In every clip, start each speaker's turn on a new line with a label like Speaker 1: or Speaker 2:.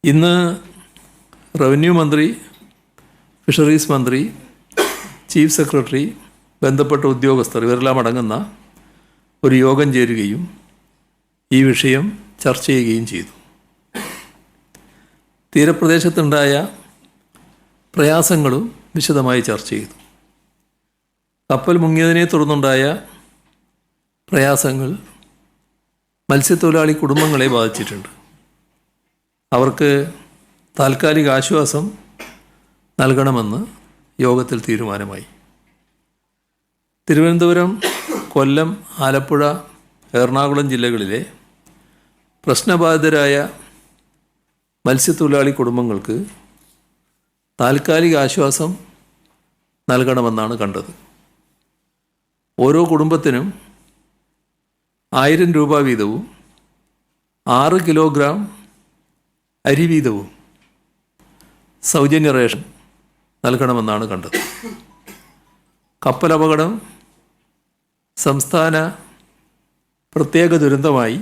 Speaker 1: ഇന്ന് റവന്യൂ മന്ത്രി, ഫിഷറീസ് മന്ത്രി, ചീഫ് സെക്രട്ടറി, ബന്ധപ്പെട്ട ഉദ്യോഗസ്ഥർ ഇവരെല്ലാം അടങ്ങുന്ന ഒരു യോഗം ചേരുകയും ഈ വിഷയം ചർച്ച ചെയ്യുകയും ചെയ്തു. തീരപ്രദേശത്തുണ്ടായ പ്രയാസങ്ങളും വിശദമായി ചർച്ച ചെയ്തു. കപ്പൽ മുങ്ങിയതിനെ തുടർന്നുണ്ടായ പ്രയാസങ്ങൾ മത്സ്യത്തൊഴിലാളി കുടുംബങ്ങളെ ബാധിച്ചിട്ടുണ്ട്. അവർക്ക് താൽക്കാലിക ആശ്വാസം നൽകണമെന്ന് യോഗത്തിൽ തീരുമാനമായി. തിരുവനന്തപുരം, കൊല്ലം, ആലപ്പുഴ, എറണാകുളം ജില്ലകളിലെ പ്രശ്നബാധിതരായ മത്സ്യത്തൊഴിലാളി കുടുംബങ്ങൾക്ക് താൽക്കാലിക ആശ്വാസം നൽകണമെന്നാണ് കണ്ടത്. ഓരോ കുടുംബത്തിനും 1000 രൂപ വീതവും 6 കിലോഗ്രാം അരി വീതവും സൗജന്യ റേഷൻ നൽകണമെന്നാണ് കണ്ടത്. കപ്പലപകടം സംസ്ഥാന പ്രത്യേക ദുരന്തമായി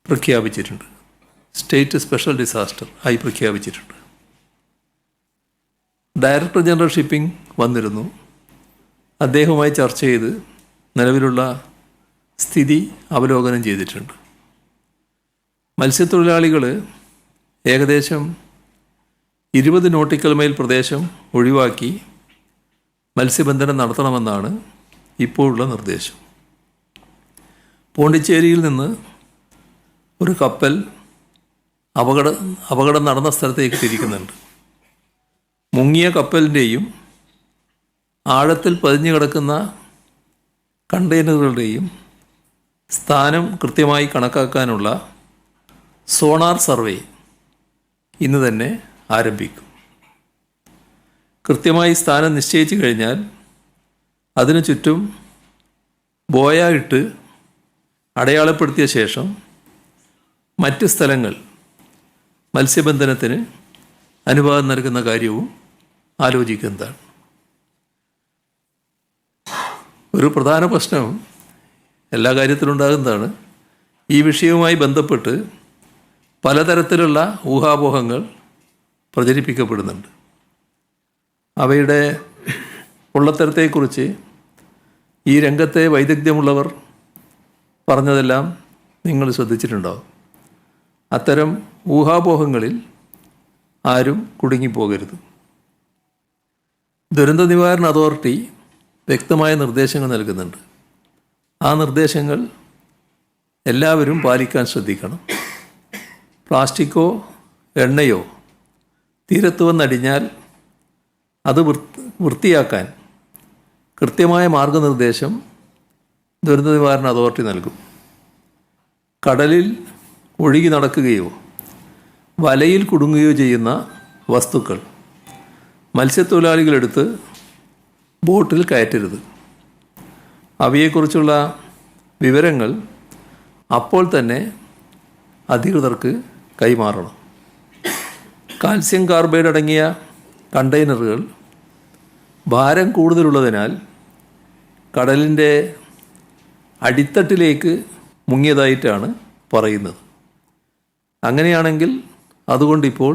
Speaker 1: പ്രഖ്യാപിച്ചിട്ടുണ്ട്. സ്റ്റേറ്റ് സ്പെഷ്യൽ ഡിസാസ്റ്റർ ആയി പ്രഖ്യാപിച്ചിട്ടുണ്ട്. ഡയറക്ടർ ജനറൽ ഷിപ്പിംഗ് വന്നിരുന്നു. അദ്ദേഹവുമായി ചർച്ച ചെയ്ത് നിലവിലുള്ള സ്ഥിതി അവലോകനം ചെയ്തിട്ടുണ്ട്. മത്സ്യത്തൊഴിലാളികൾ ഏകദേശം 20 നോട്ടിക്കൽ മൈൽ പ്രദേശം ഒഴിവാക്കി മത്സ്യബന്ധനം നടത്തണമെന്നാണ് ഇപ്പോഴുള്ള നിർദ്ദേശം. പോണ്ടിച്ചേരിയിൽ നിന്ന് ഒരു കപ്പൽ അപകടം നടന്ന സ്ഥലത്തേക്ക് തിരിക്കുന്നുണ്ട്. മുങ്ങിയ കപ്പലിൻ്റെയും ആഴത്തിൽ പതിഞ്ഞു കിടക്കുന്ന കണ്ടെയ്നറുകളുടെയും സ്ഥാനം കൃത്യമായി കണക്കാക്കാനുള്ള സോണാർ സർവേ ഇന്ന് തന്നെ ആരംഭിക്കും. കൃത്യമായി സ്ഥാനം നിശ്ചയിച്ചു കഴിഞ്ഞാൽ അതിനു ചുറ്റും ബോയ ഇട്ട് അടയാളപ്പെടുത്തിയ ശേഷം മറ്റ് സ്ഥലങ്ങൾ മത്സ്യബന്ധനത്തിന് അനുവാദം നൽകുന്ന കാര്യവും ആലോചിക്കുന്നതാണ്. ഒരു പ്രധാന പ്രശ്നം എല്ലാ കാര്യത്തിലും ഉണ്ടാകുന്നതാണ്. ഈ വിഷയവുമായി ബന്ധപ്പെട്ട് പലതരത്തിലുള്ള ഊഹാപോഹങ്ങൾ പ്രചരിപ്പിക്കപ്പെടുന്നുണ്ട്. അവയുടെ പൊള്ളത്തരത്തെക്കുറിച്ച് ഈ രംഗത്തെ വൈദഗ്ധ്യമുള്ളവർ പറഞ്ഞതെല്ലാം നിങ്ങൾ ശ്രദ്ധിച്ചിട്ടുണ്ടാവും. അത്തരം ഊഹാപോഹങ്ങളിൽ ആരും കുടുങ്ങിപ്പോകരുത്. ദുരന്ത നിവാരണ അതോറിറ്റി വ്യക്തമായ നിർദ്ദേശങ്ങൾ നൽകുന്നുണ്ട്. ആ നിർദ്ദേശങ്ങൾ എല്ലാവരും പാലിക്കാൻ ശ്രദ്ധിക്കണം. പ്ലാസ്റ്റിക്കോ എണ്ണയോ തീരത്ത് വന്നടിഞ്ഞാൽ അത് വൃത്തിയാക്കാൻ കൃത്യമായ മാർഗനിർദ്ദേശം ദുരന്ത നിവാരണ അതോറിറ്റി നൽകും. കടലിൽ ഒഴുകി നടക്കുകയോ വലയിൽ കുടുങ്ങുകയോ ചെയ്യുന്ന വസ്തുക്കൾ മത്സ്യത്തൊഴിലാളികളെടുത്ത് ബോട്ടിൽ കയറ്റരുത്. അവയെക്കുറിച്ചുള്ള വിവരങ്ങൾ അപ്പോൾ തന്നെ അധികൃതർക്ക് കൈമാറണം. കാൽസ്യം കാർബൈഡ് അടങ്ങിയ കണ്ടെയ്നറുകൾ ഭാരം കൂടുതലുള്ളതിനാൽ കടലിൻ്റെ അടിത്തട്ടിലേക്ക് മുങ്ങിയതായിട്ടാണ് പറയുന്നത്. അങ്ങനെയാണെങ്കിൽ അതുകൊണ്ടിപ്പോൾ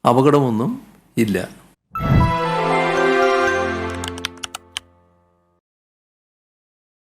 Speaker 1: അപകടമൊന്നും ഇല്ല.